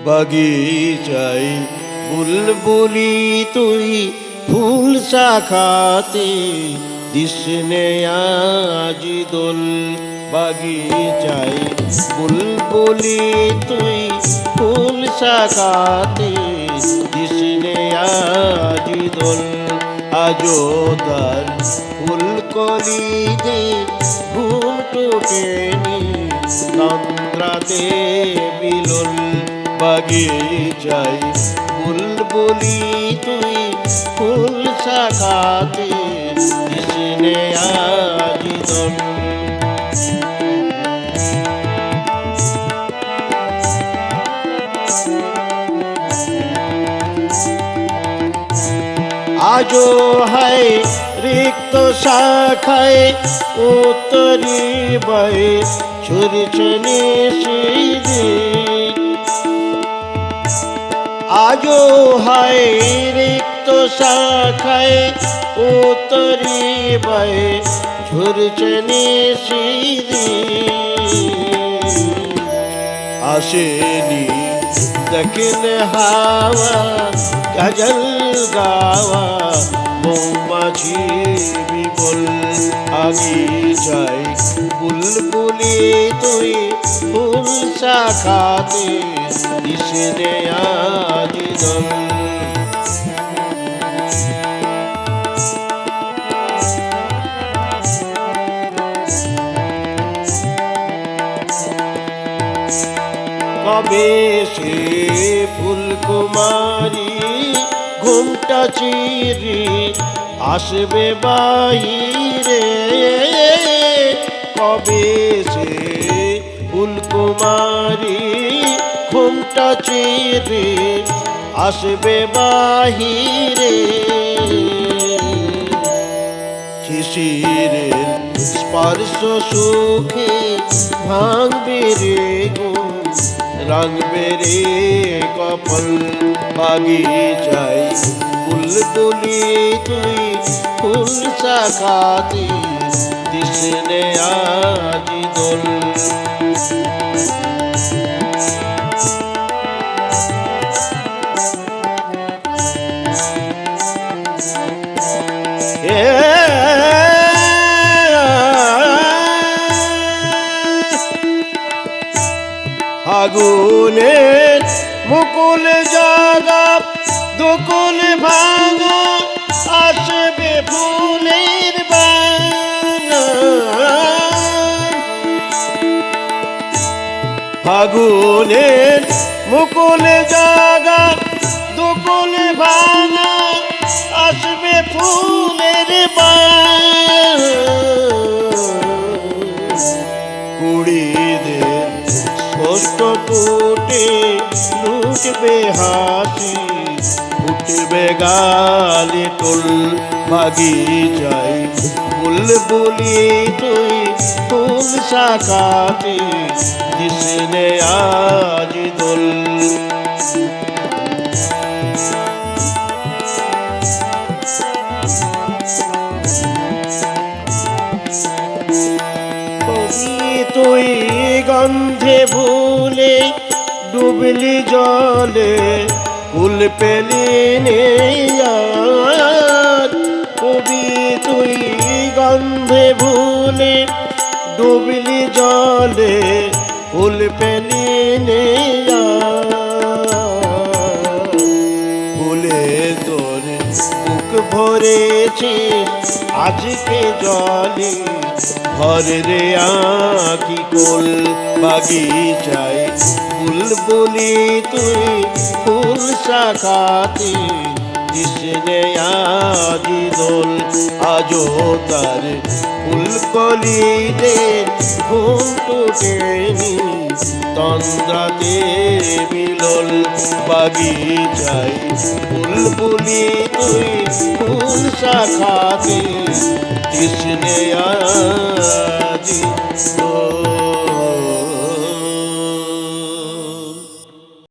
বাগিচায় বুলবুলি তুই ফুল শাখাতে দিসনে আজ দোল। বাগিচায় বুলবুলি তুই ফুল শাখাতে দিসনে আজ দোল। আজো তার ফুলকলিতে ঘুম টুটেনি তন্দ্রাতে বিলোল। বাগিচায় বুলবুলি তুই ফুল শাখাতে দিসনে আজ দোল। আজো হায় রিক্ত শাখায় উত্তরি বয়ে ছুরছে নিশিদিন। আজো হায় রিক্ত শাখায় উত্তরি বয়ে ছুরছে নিশিদিন। আসেনি দক্ষিণ হাওয়া গজল গাওয়া মৌমাছি বিপুল। বাগিচায় বুলবুলি তুই ফুল শাখাতে দিসনে আজ দোল। কবে সে ফুলকুমারী ঘুমটা চিরি আসবে বাহিরে। কবে সে ফুলকুমারী ঘুমটা চিরি আসবে বাহিরে। শিশিরের স্পর্শ সুখে ভাঙবে রে ঘুম রাঙবে রে কপাল। বাগিচায় বুলবুলি তুই ফুল শাখাতে দিসনে আজ দোল। আগুনের মুকুল জাগা দুকুল ভাঙা আসবে ফুলের বাগান। ফাগুনের মুকুল জাগা দুকুল ভাঙা আসবে ফুলের বাগান। কুড়িদের ছোট্ট ফুটে লুটবে হাসি ফুটবে গালে টোল। বাগিচায় বুলবুলি তুই ফুল শাখাতে দিসনে আজ দোল। তুই গন্ধে ভুলে ডুবলি জলে ফুল পেলি নে কবি। তুই গন্ধে ভুলে ডুবলি জলে ফুল পেলি নে ফুলে তোর বুক ভরেছে আজকে জলে ভরে রে আঁখি কোল। বাগিচায় বুলবুলি তুই ফুল শাখাতে দিসনে আজ দোল। আজো তার ফুলকলিতে ঘুম টুটেনি তন্দ্রাতে বিলোল। বাগিচায় বুলবুলি তুই ফুল শাখাতে দিসনে আজ